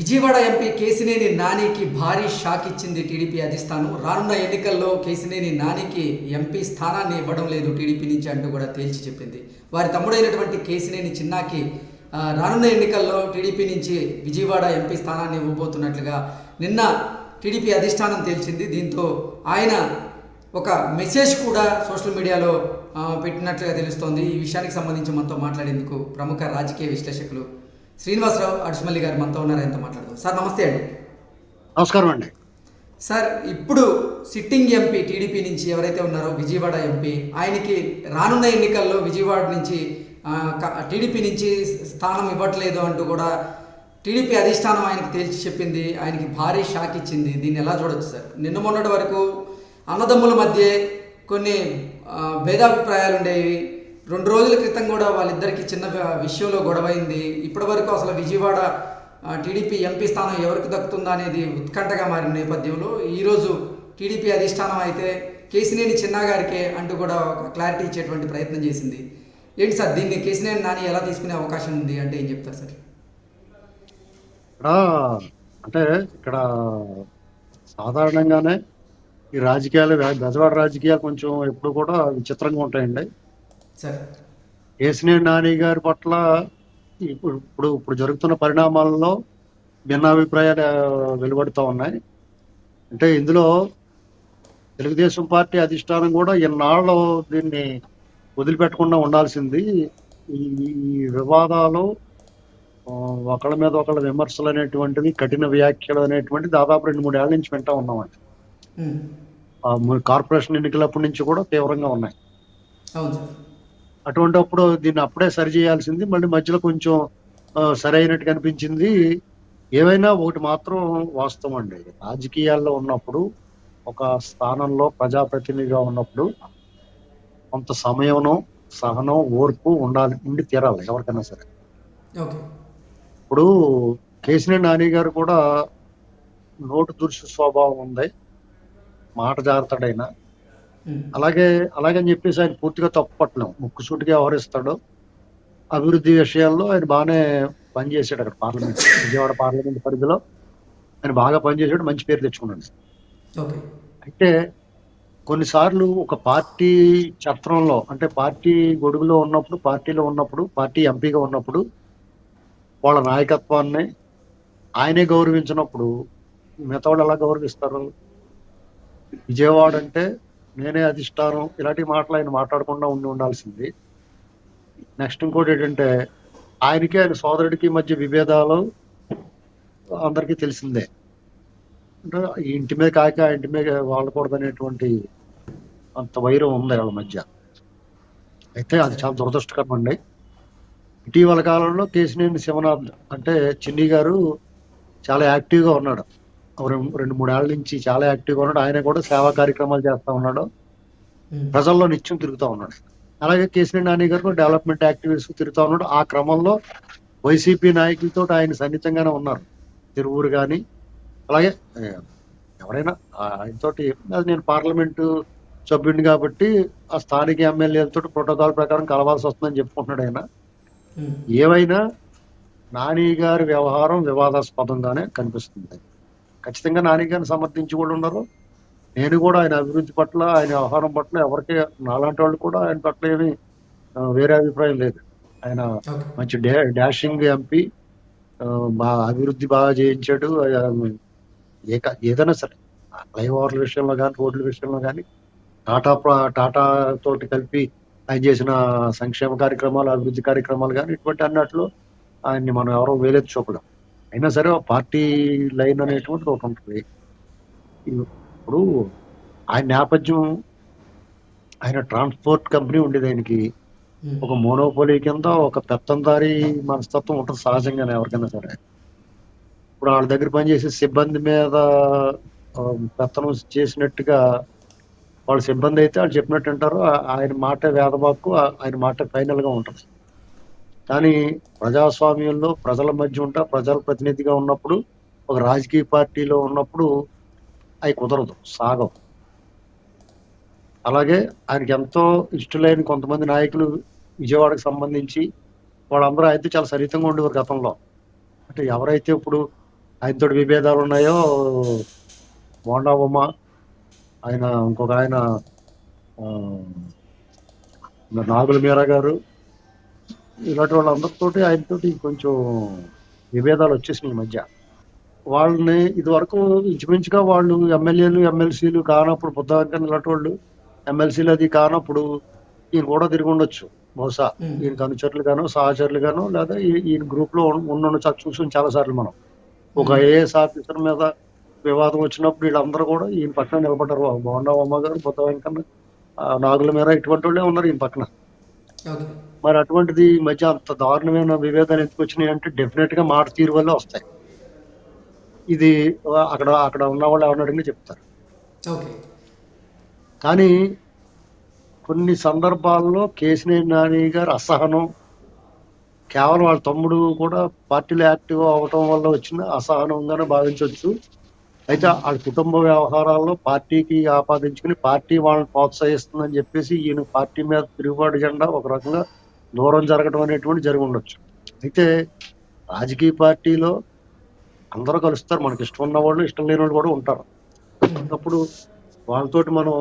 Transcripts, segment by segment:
Vijayawada MP Kesineni నానికి భారీ shock ఇచ్చింది టీడీపీ అధిష్టానం. రానున్న ఎన్నికల్లో కేశినేని నానికి ఎంపీ స్థానాన్ని ఇవ్వడం లేదు టీడీపీ నుంచి అంటూ కూడా తేల్చి చెప్పింది. వారి తమ్ముడైనటువంటి కేశినేని చిన్నాకి రానున్న ఎన్నికల్లో టీడీపీ నుంచి విజయవాడ ఎంపీ స్థానాన్ని ఇవ్వబోతున్నట్లుగా నిన్న టీడీపీ అధిష్టానం తేల్చింది. దీంతో ఆయన ఒక మెసేజ్ కూడా సోషల్ మీడియాలో పెట్టినట్లుగా తెలుస్తోంది. ఈ విషయానికి సంబంధించి మనతో మాట్లాడేందుకు ప్రముఖ రాజకీయ విశ్లేషకులు శ్రీనివాసరావు అడుసుమల్లి గారు మనతో ఉన్నారు. ఆయనతో మాట్లాడదాం. సార్ నమస్తే అండి. నమస్కారం అండి. సార్, ఇప్పుడు సిట్టింగ్ ఎంపీ టీడీపీ నుంచి ఎవరైతే ఉన్నారో విజయవాడ ఎంపీ, ఆయనకి రానున్న ఎన్నికల్లో విజయవాడ నుంచి టీడీపీ నుంచి స్థానం ఇవ్వట్లేదు అంటూ కూడా టీడీపీ అధిష్టానం ఆయనకి తేల్చి చెప్పింది. ఆయనకి భారీ షాక్ ఇచ్చింది. దీన్ని ఎలా చూడొచ్చు సార్? నిన్న మొన్నటి వరకు అన్నదమ్ముల మధ్య కొన్ని భేదాభిప్రాయాలు ఉండేవి. 2 రోజుల క్రితం కూడా వాళ్ళిద్దరికి చిన్న విషయంలో గొడవైంది. ఇప్పటి వరకు అసలు విజయవాడ టీడీపీ ఎంపీ స్థానం ఎవరికి దక్కుతుందా అనేది ఉత్కంఠగా మారిన నేపథ్యంలో ఈరోజు టీడీపీ అధిష్టానం అయితే కేశినేని చిన్నా గారికే అంటూ కూడా ఒక క్లారిటీ ఇచ్చేటువంటి ప్రయత్నం చేసింది. ఏంటి సార్, దీన్ని కేశినేని నాని ఎలా తీసుకునే అవకాశం ఉంది అంటే ఏం చెప్తారు సార్? ఇక్కడ సాధారణంగానే ఈ రాజకీయాలు, బెజవాడ రాజకీయాలు కొంచెం ఎప్పుడు కూడా విచిత్రంగా ఉంటాయండి. సార్, కేశినేని నాని గారి పట్ల ఇప్పుడు జరుగుతున్న పరిణామాలలో భిన్నాభిప్రాయాలు వెలువడుతూ ఉన్నాయి. అంటే ఇందులో తెలుగుదేశం పార్టీ అధిష్టానం కూడా ఇన్నాళ్ళు దీన్ని వదిలిపెట్టకుండా ఉండాల్సింది. ఈ వివాదాలు, ఒకళ్ళ మీద ఒకళ్ళ విమర్శలు అనేటువంటివి, కఠిన వ్యాఖ్యలు అనేటువంటి దాదాపు 2-3 ఏళ్ల నుంచి వింటా ఉన్నామండి. కార్పొరేషన్ ఎన్నికలప్పటి నుంచి కూడా తీవ్రంగా ఉన్నాయి. అటువంటిప్పుడు దీన్ని అప్పుడే సరి చేయాల్సింది. మళ్ళీ మధ్యలో కొంచెం సరైనట్టు కనిపించింది. ఏవైనా ఒకటి మాత్రం వాస్తవం అండి, రాజకీయాల్లో ఉన్నప్పుడు, ఒక స్థానంలో ప్రజాప్రతినిధిగా ఉన్నప్పుడు కొంత సమయం, సహనం, ఓర్పు ఉండి తీరాలి ఎవరికైనా సరే. ఇప్పుడు కేశినేని నాని గారు కూడా నోటు దురుసు స్వభావం ఉంది, మాట జాగ్రత్తడైనా. అలాగని చెప్పేసి ఆయన పూర్తిగా తప్పుపట్టలేం. ముక్కుసూటిగా వ్యవహరిస్తాడు. అభివృద్ధి విషయాల్లో ఆయన బాగానే పనిచేసాడు. అక్కడ పార్లమెంట్, విజయవాడ పార్లమెంట్ పరిధిలో ఆయన బాగా పనిచేసాడు, మంచి పేరు తెచ్చుకున్నాడు. అయితే కొన్నిసార్లు ఒక పార్టీ చట్రంలో, అంటే పార్టీ గొడుగులో ఉన్నప్పుడు, పార్టీలో ఉన్నప్పుడు, పార్టీ ఎంపీగా ఉన్నప్పుడు వాళ్ళ నాయకత్వాన్ని ఆయనే గౌరవించినప్పుడు మిగతా వాళ్ళు ఎలా గౌరవిస్తారు? విజయవాడ అంటే నేనే అధిష్టానం, ఇలాంటి మాటలు ఆయన మాట్లాడకుండా ఉండాల్సింది. నెక్స్ట్ ఇంకోటి ఏంటంటే, ఆయనకి ఆయన సోదరుడికి మధ్య విభేదాలు అందరికీ తెలిసిందే. అంటే ఇంటి మీద కాక ఇంటి మీద వాడకూడదనేటువంటి అంత వైరం ఉంది వాళ్ళ మధ్య. అయితే అది చాలా దురదృష్టకరం అండి. ఇటీవల కాలంలో కేశినేని శివనాథ్ అంటే చిన్ని గారు చాలా యాక్టివ్గా ఉన్నాడు. 2-3 ఏళ్ల నుంచి చాలా యాక్టివ్గా ఉన్నాడు. ఆయన కూడా సేవా కార్యక్రమాలు చేస్తా ఉన్నాడు, ప్రజల్లో నిత్యం తిరుగుతూ ఉన్నాడు. అలాగే కేశినేని నాని గారు కూడా డెవలప్మెంట్ యాక్టివిటీస్ తిరుగుతూ ఉన్నాడు. ఆ క్రమంలో వైసీపీ నాయకులతో ఆయన సన్నిహితంగానే ఉన్నారు. తిరువూరు కానీ, అలాగే ఎవరైనా ఆయనతోటి, అది నేను పార్లమెంటు సభ్యుడిని కాబట్టి ఆ స్థానిక ఎమ్మెల్యేలతో ప్రోటోకాల్ ప్రకారం కలవాల్సి వస్తుందని చెప్పుకుంటున్నాడు ఆయన. ఏవైనా నాని గారి వ్యవహారం వివాదాస్పదంగానే కనిపిస్తుంది. ఖచ్చితంగా నాని గారిని సమర్థించి కూడా ఉన్నారు. నేను కూడా ఆయన అభివృద్ధి పట్ల, ఆయన వ్యవహారం పట్ల ఎవరికి, నాలాంటి వాళ్ళు కూడా ఆయన పట్ల ఏమి వేరే అభిప్రాయం లేదు. ఆయన మంచి డాషింగ్ ఎంపీ, అభివృద్ధి బాగా చేయించాడు. ఏదైనా సరే ఫ్లైఓవర్ల విషయంలో కానీ, రోడ్ల విషయంలో కానీ, టాటా తోటి కలిపి ఆయన చేసిన సంక్షేమ కార్యక్రమాలు, అభివృద్ధి కార్యక్రమాలు కానీ, ఇటువంటి అన్నట్లు ఆయన్ని మనం ఎవరో వేలెత్తి చూపడం. అయినా సరే పార్టీ లైన్ అనేటువంటిది ఒకటి ఉంటుంది. ఇప్పుడు ఆయన నేపథ్యం, ఆయన ట్రాన్స్పోర్ట్ కంపెనీ ఉండేది. ఆయనకి ఒక మోనోపోలీ కింద ఒక పెత్తందారి మనస్తత్వం ఉంటుంది సహజంగానే ఎవరికైనా సరే. ఇప్పుడు వాళ్ళ దగ్గర పనిచేసే సిబ్బంది మీద పెత్తనం చేసినట్టుగా వాళ్ళ సిబ్బంది అయితే వాళ్ళు చెప్పినట్టు అంటారు. ఆయన మాట వేదవాక్కు, ఆయన మాట ఫైనల్ గా ఉంటుంది. కానీ ప్రజాస్వామ్యంలో ప్రజల మధ్య ఉంటా, ప్రజల ప్రతినిధిగా ఉన్నప్పుడు, ఒక రాజకీయ పార్టీలో ఉన్నప్పుడు అవి కుదరదు, సాగవు. అలాగే ఆయనకి ఎంతో ఇష్టలైన కొంతమంది నాయకులు విజయవాడకు సంబంధించి వాళ్ళందరూ అయితే చాలా సన్నిహితంగా ఉండేవారు గతంలో. అంటే ఎవరైతే ఇప్పుడు ఆయనతోటి విభేదాలు ఉన్నాయో, మోండా ఉమ, ఆయన ఇంకొక ఆయన ఆ, నాగుల మీరా గారు, ఇలాంటి వాళ్ళందరితోటి ఆయనతోటి కొంచెం విభేదాలు వచ్చేసినాయి ఈ మధ్య. వాళ్ళని ఇదివరకు ఇంచుమించుగా వాళ్ళు ఎమ్మెల్యేలు ఎమ్మెల్సీలు కానప్పుడు, బుద్ధ ఇలాంటి వాళ్ళు ఎమ్మెల్సీలు అది కానప్పుడు ఈయన కూడా తిరిగి ఉండొచ్చు బహుశా. ఉమ్, ఈయనకు అనుచరులు గాను సహచరులు గాను, లేదా ఈయన గ్రూప్ లో ఉండొచ్చు. అది చూసాం చాలా సార్లు మనం. ఒక ఉమ్, ఐఏఎస్ ఆఫీసర్ మీద వివాదం వచ్చినప్పుడు వీళ్ళందరూ కూడా ఈయన పక్కన నిలబడ్డారు. బోండా ఉమ్మ గారు, బుద్ధ వెంకన్న, నాగుల మీద ఇటువంటి వాళ్ళే ఉన్నారు ఈయన పక్కన. ఓకే. మరి అటువంటిది ఈ మధ్య అంత దారుణమైన విభేదాలు ఎందుకు వచ్చినాయి అంటే డెఫినెట్ గా మాట తీరు వల్లే వస్తాయి. ఇది అక్కడ అక్కడ ఉన్న వాళ్ళు ఎవరిని అడిగినా చెప్తారు. ఓకే. కానీ కొన్ని సందర్భాల్లో కేశినేని నాని గారు అసహనం కేవలం వాళ్ళ తమ్ముడు కూడా పార్టీలో యాక్టివ్ అవటం వల్ల వచ్చిన అసహనంగానే భావించవచ్చు. అయితే ఉమ్, వాళ్ళ కుటుంబ వ్యవహారాల్లో పార్టీకి ఆపాదించుకుని పార్టీ వాళ్ళని ప్రోత్సహిస్తుందని చెప్పేసి ఈయన పార్టీ మీద తిరుగుబాటు జెండా ఒక రకంగా దూరం జరగడం అనేటువంటి జరిగి ఉండొచ్చు. అయితే రాజకీయ పార్టీలో అందరూ కలుస్తారు. మనకి ఇష్టం ఉన్న వాళ్ళు ఇష్టం లేని వాళ్ళు కూడా ఉంటారు. ఉమ్, అప్పుడు వాళ్ళతోటి మనం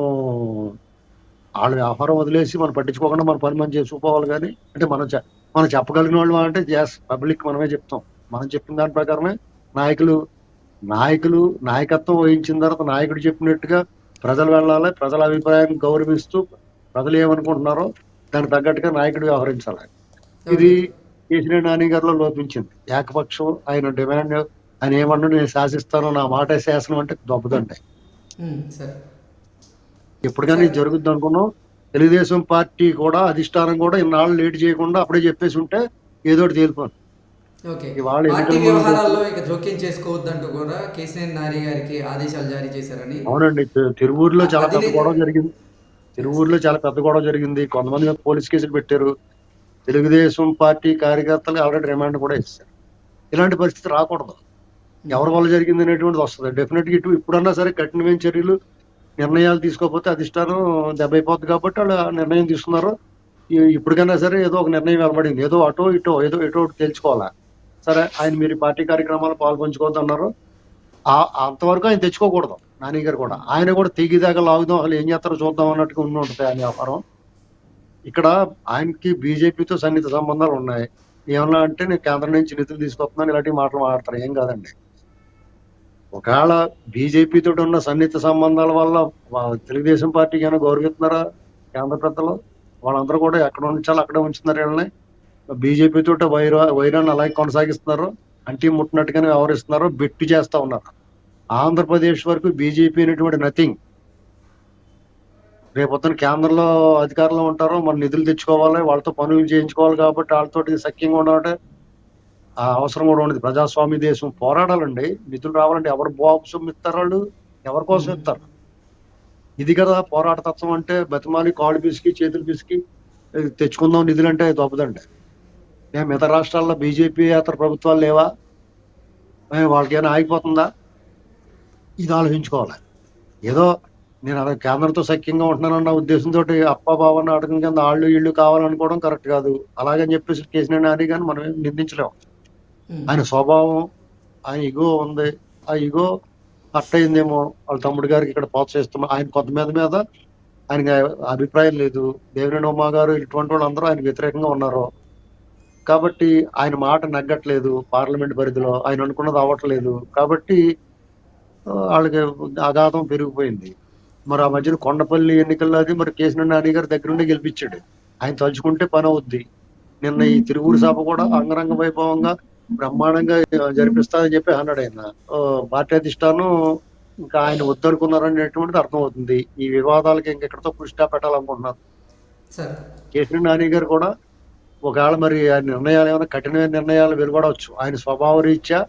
వాళ్ళ వ్యాపారం వదిలేసి మనం పట్టించుకోకుండా మన పని మనం చేసుకోవాలి. కానీ అంటే మనం చెప్పగలిగిన వాళ్ళు అంటే పబ్లిక్ మనమే చెప్తాం. మనం చెప్పిన దాని ప్రకారమే నాయకులు నాయకులు నాయకత్వం వహించిన తర్వాత నాయకుడు చెప్పినట్టుగా ప్రజలు వెళ్ళాలి. ప్రజల అభిప్రాయాన్ని గౌరవిస్తూ ప్రజలు ఏమనుకుంటున్నారో దానికి తగ్గట్టుగా నాయకుడు వ్యవహరించాలి. ఇది ఓకే. కేసీఆర్ నాని గారిలో లోపించింది. ఏకపక్షం ఆయన డిమాండ్, ఆయన ఏమన్నా నేను శాసిస్తాను, నా మాట శాసనం అంటే దొబ్బదండి. ఉమ్, సరే. ఎప్పుడు కానీ సార్. జరుగుద్ది అనుకున్నాం. తెలుగుదేశం పార్టీ కూడా అధిష్టానం కూడా ఇన్నాళ్ళు లేట్ చేయకుండా అప్పుడే చెప్పేసి ఉంటే ఏదో ఒకటి తేలిపోను. ఓకే. ఇవాళ పార్టీ ఎన్నికల ముందు వ్యవహారాల్లో ఇక జోక్యం చేసుకోవద్దంటూ కూడా కేసీఆర్ నాని గారికి ఆదేశాలు జారీ చేశారని అవునండి, తిరువూరులో చాలా పెద్ద అధినేత. గొడవ జరిగింది. ఎస్. తిరువూరులో చాలా పెద్ద గొడవ జరిగింది. కొంతమంది మీద పోలీస్ కేసులు పెట్టారు. తెలుగుదేశం పార్టీ కార్యకర్తలు ఆల్రెడీ రిమాండ్ కూడా ఇస్తారు. ఇలాంటి పరిస్థితి రాకూడదు. ఎవరి వల్ల జరిగింది అనేటువంటిది వస్తుంది. డెఫినెట్ గా ఇప్పుడన్నా సరే కఠినమైన చర్యలు నిర్ణయాలు తీసుకోకపోతే అధిష్టానం దెబ్బ అయిపోద్ది. కాబట్టి వాళ్ళు నిర్ణయం తీసుకున్నారు. ఇప్పటికైనా సరే ఏదో ఒక నిర్ణయం వెలబడింది. ఏదో అటో ఇటో ఏదో ఎటో ఒకటి తెలుసుకోవాలా. సరే, ఆయన మీరు ఈ పార్టీ కార్యక్రమాలు పాల్పంచుకోవద్దు అన్నారు. అంతవరకు ఆయన తెచ్చుకోకూడదు. నాని గారు కూడా ఆయన కూడా తెగిదాకా లాగుదాం, అసలు ఏం చేస్తారో చూద్దాం అన్నట్టుగా ఉండి ఉంటుంది ఆయన వ్యవహారం. ఇక్కడ ఆయనకి బీజేపీతో సన్నిహిత సంబంధాలు ఉన్నాయి. ఏమన్నా అంటే నేను కేంద్రం నుంచి నిధులు తీసుకొస్తున్నాను ఇలాంటి మాటలు మాట్లాడతారు. ఏం కాదండి. ఒకవేళ బీజేపీ తోటి ఉన్న సన్నిహిత సంబంధాల వల్ల తెలుగుదేశం పార్టీకి ఏమైనా గౌరవిస్తున్నారా కేంద్ర పెద్దలు? వాళ్ళందరూ కూడా ఎక్కడ ఉంచాలో అక్కడే ఉంచుతున్నారు వీళ్ళని. బీజేపీ తోటి వైరాన్ని అలాగే కొనసాగిస్తున్నారు. అంటీ ముట్టినట్టుగానే వ్యవహరిస్తున్నారు. బెట్టు చేస్తా ఉన్నారు. ఆంధ్రప్రదేశ్ వరకు బీజేపీ అనేటువంటి నథింగ్. రేపొద్దున కేంద్రంలో అధికారంలో ఉంటారో మన నిధులు తెచ్చుకోవాలి, వాళ్ళతో పనులు చేయించుకోవాలి. కాబట్టి వాళ్ళతోటి సఖ్యంగా ఉండాలంటే ఆ అవసరం కూడా ఉండదు. ప్రజాస్వామ్య దేశం పోరాడాలండి. నిధులు రావాలంటే ఎవరు బాబు ఇస్తారు? వాళ్ళు ఎవరి కోసం ఇస్తారు? ఇది కదా పోరాట తత్వం అంటే. బతిమాలి కాళ్ళు పిసికి చేతులు పిసికి తెచ్చుకుందాం నిధులు అంటే తప్పదండి. మిగతా రాష్ట్రాల్లో బీజేపీ అతర ప్రభుత్వాలు లేవా? వాళ్ళకి ఏమైనా ఆగిపోతుందా? ఇది ఆలోచించుకోవాలి. ఏదో నేను అలా కేంద్రంతో సఖ్యంగా ఉంటున్నానన్న ఉద్దేశంతో అప్పాబావ నాటకం కింద ఆళ్ళు ఇళ్ళు కావాలనుకోవడం కరెక్ట్ కాదు. అలాగని చెప్పేసి కేసీఆర్ నాని గారిని మనం ఏం నిందించలేము. ఆయన స్వభావం, ఆయన ఇగో ఉంది. ఆ ఇగో హర్ట్ అయిందేమో వాళ్ళ తమ్ముడు గారికి ఇక్కడ ప్రోత్సహిస్తున్నాం. ఆయన కొంత మీద ఆయనకి అభిప్రాయం లేదు. దేవినేని ఉమా గారు ఇటువంటి వాళ్ళు అందరూ ఆయన వ్యతిరేకంగా ఉన్నారు. కాబట్టి ఆయన మాట నగ్గట్లేదు. పార్లమెంట్ పరిధిలో ఆయన అనుకున్నది అవ్వట్లేదు. కాబట్టి వాళ్ళకి అగాధం పెరిగిపోయింది. మరి ఆ మధ్యన కొండపల్లి ఎన్నికల్లో అది మరి కేసీఆర్ నాని గారి దగ్గర నుండి గెలిపించాడు. ఆయన తలుచుకుంటే పని అవుద్ది. నిన్న ఈ తిరువురు సభ కూడా అంగరంగ వైభవంగా బ్రహ్మాండంగా జరిపిస్తానని చెప్పి అన్నాడు ఆయన. పార్టీ అధిష్టానం ఇంకా ఆయన వద్దనుకున్నారనేటువంటిది అర్థమవుతుంది. ఈ వివాదాలకి ఇంకెక్కడితో పులి స్టాప్ పెట్టాలనుకుంటున్నారు. కేసీఆర్ నాని గారు కూడా ఒకవేళ మరి ఆయన నిర్ణయాలు ఏమైనా కఠినమైన నిర్ణయాలు వెలువడవచ్చు. ఆయన స్వభావ రీత్యా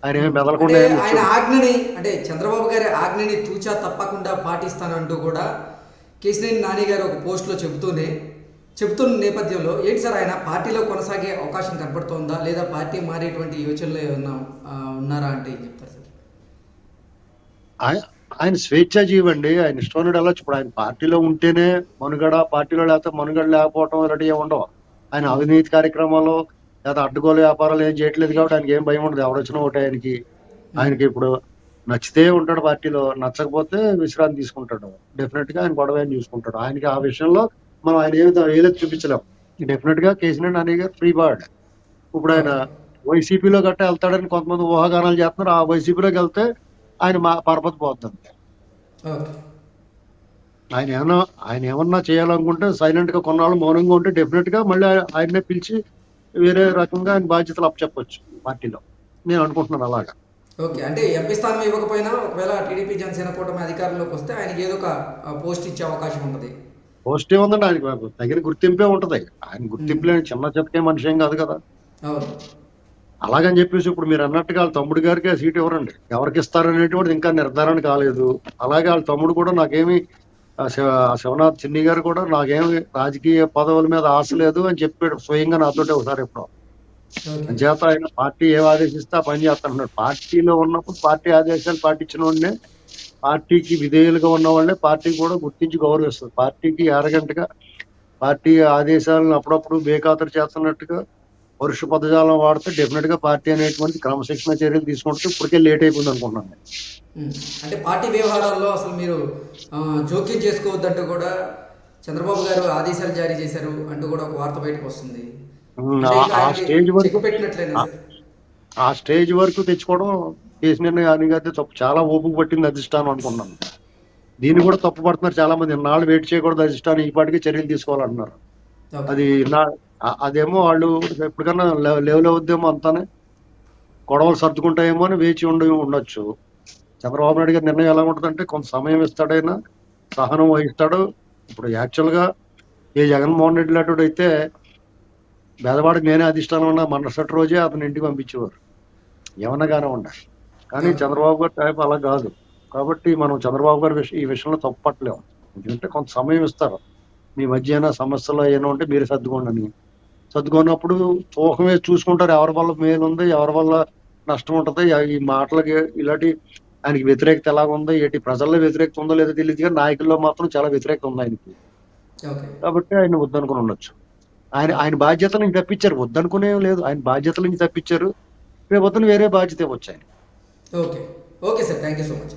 ఆయన ఏమి మెదలకుండా ఆయన ఆజ్ఞని, అంటే చంద్రబాబు గారి ఆజ్ఞని తూచా తప్పకుండా పాటిస్తానంటూ కూడా కేసీఆర్ నాని గారు ఒక పోస్ట్లో చెబుతున్న నేపథ్యంలో ఏంటి సార్, ఆయన పార్టీలో కొనసాగే అవకాశం కనపడుతోందా, లేదా పార్టీ మారేటువంటి యోచనలో ఏమన్నా ఉన్నారా అంటే ఏం చెప్తారు సార్? ఆయన స్వేచ్ఛాజీవి అండి. ఆయన ఇష్టం వెళ్ళొచ్చు. ఇప్పుడు ఆయన పార్టీలో ఉంటేనే మనుగడ, పార్టీలో లేకపోతే మనుగడ లేకపోవటం ఇలాంటివి ఏమి ఉండవు. ఆయన అవినీతి కార్యక్రమాలు లేదా అడ్డుగోలు వ్యాపారాలు ఏం చేయట్లేదు కాబట్టి ఆయనకి ఏం భయం ఉండదు. ఎవరొచ్చినా ఒకటి ఆయనకి. ఆయనకి ఇప్పుడు నచ్చితే ఉంటాడు పార్టీలో, నచ్చకపోతే విశ్రాంతి తీసుకుంటాడు. డెఫినెట్ గా ఆయన గొడవ ఆయన చూసుకుంటాడు. ఆయనకి ఆ విషయంలో మనం ఆయన ఏలేదు చూపించలేం. డెఫినెట్ గా కేసీఆర్ నాని గారు ఫ్రీ బర్డ్. ఇప్పుడు ఆయన ఓకే. వైసీపీలో గట్టా వెళ్తాడని కొంతమంది ఊహాగానాలు చేస్తున్నారు. ఆ వైసీపీలోకి వెళ్తే ఆయన మా పరపతి పోతుంది. ఓకే. ఆయన ఏమన్నా చేయాలనుకుంటే సైలెంట్ గా కొన్నాళ్ళు మౌనంగా ఉంటే డెఫినెట్ గా మళ్ళీ ఆయన్నే పిలిచి వేరే రకంగా ఆయన బాధ్యతలు అప్పచెప్పొచ్చు పార్టీలో. నేను అనుకుంటున్నాను అలాగా. ఓకే. అంటే ఎంపీ స్థానం ఇవ్వకపోయినా ఒకవేళ టీడీపీ జనసేన కూటమి అధికారంలోకి వస్తే ఆయనకి ఏదో ఒక పోస్ట్ ఇచ్చే అవకాశం ఉంటుంది. పోస్ట్ ఏముందండి, ఆయనకు తగిన గుర్తింపే ఉంటది. ఆయన గుర్తింపు లేని చిన్న చెత్తకే మనిషి ఏం కాదు కదా. అవును. అలాగని చెప్పేసి ఇప్పుడు మీరు అన్నట్టుగా వాళ్ళ తమ్ముడు గారికి ఆ సీట్ ఇవ్వరండి. ఎవరికి ఇస్తారనేటువంటిది ఇంకా నిర్ధారణ కాలేదు. అలాగే వాళ్ళ తమ్ముడు కూడా నాకేమి శివనాథ్ చిన్ని గారు కూడా నాకేమి రాజకీయ పదవుల మీద ఆశ లేదు అని చెప్పాడు స్వయంగా నాతోటే ఒకసారి ఎప్పుడో. ఓకే. చేత ఆయన పార్టీ ఏం ఆదేశిస్తే ఆ పని చేస్తాడు. పార్టీలో ఉన్నప్పుడు పార్టీ ఆదేశాలు పాటించిన వాడినే, పార్టీకి విధేయులుగా ఉన్న వాళ్ళే పార్టీ కూడా గుర్తించి గౌరవిస్తుంది. పార్టీకి అరగంటగా పార్టీ ఆదేశాలను అప్పుడప్పుడు బేఖాతరు చేస్తున్నట్టుగా పరుష పదజాలం వాడితే డెఫినెట్ గా పార్టీ అనేటువంటి క్రమశిక్షణ చర్యలు తీసుకుంటే ఇప్పటికే లేట్ అయిపోయింది అనుకుంటున్నాను నేను. అంటే పార్టీ వ్యవహారాల్లో అసలు మీరు జోక్యం చేసుకోవద్దంటూ కూడా చంద్రబాబు గారు ఆదేశాలు జారీ చేశారు అంటూ కూడా ఒక వార్త బయటకు వస్తుంది. అంటే ఇంకా ఆ ఆయనకి స్టేజ్ చెక్ వరకు పెట్టినట్లేనా సార్? ఆ స్టేజ్ వరకు తెచ్చుకోవడం కేసీఆర్ గారి గారితో తప్పు. చాలా ఓపిక పట్టింది అధిష్టానం అనుకున్నాను. దీన్ని కూడా తప్పు పడుతున్నారు చాలా మంది. ఇన్నాళ్ళు వెయిట్ చేయకూడదు అధిష్టానం, ఈ పాటికి చర్యలు తీసుకోవాలంటున్నారు. ఓకే. అది అదేమో వాళ్ళు ఎప్పటికన్నా లెవెల్ అవుద్దేమో అంతానే గొడవలు సర్దుకుంటాయేమో అని వేచి ఉండొచ్చు. చంద్రబాబు నాయుడు గారి నిర్ణయం ఎలా ఉంటుందంటే కొంత సమయం ఇస్తాడైనా, సహనం వహిస్తాడు. ఇప్పుడు యాక్చువల్ గా ఏ జగన్మోహన్ రెడ్డి లాంటి అయితే పేదవాడికి నేనే అధిష్టానం ఉన్నా మరుసటి రోజే అతను ఇంటికి పంపించేవారు, ఏమన్నా కానీ ఉండాలి. కానీ చంద్రబాబు గారి టైప్ అలా కాదు. కాబట్టి మనం చంద్రబాబు గారి ఈ విషయంలో తప్పట్లేము. ఎందుకంటే కొంత సమయం ఇస్తారు. మీ మధ్య అయినా సమస్యలు ఏమైనా ఉంటే మీరు సర్దుకోండి అని. సర్దుకున్నప్పుడు తూకం వేసి చూసుకుంటారు ఎవరి వల్ల మేలు ఉంది, ఎవరి వల్ల నష్టం ఉంటుంది. ఈ మాటలకి ఇలాంటి ఆయనకి వ్యతిరేకత ఎలాగ ఉంది, ఏంటి ప్రజల్లో వ్యతిరేకత ఉందో లేదో తెలియదు, కానీ నాయకుల్లో మాత్రం చాలా వ్యతిరేకత ఉంది ఆయనకి. ఓకే. కాబట్టి ఆయన వద్దనుకుని ఉండొచ్చు. ఆయన బాధ్యతల నుంచి తప్పించారు, వద్దనుకునే లేదు, ఆయన బాధ్యతల నుంచి తప్పించారు. రేపు వద్దని వేరే బాధ్యత ఇవ్వచ్చు ఆయన. Okay. Okay sir, thank you so much.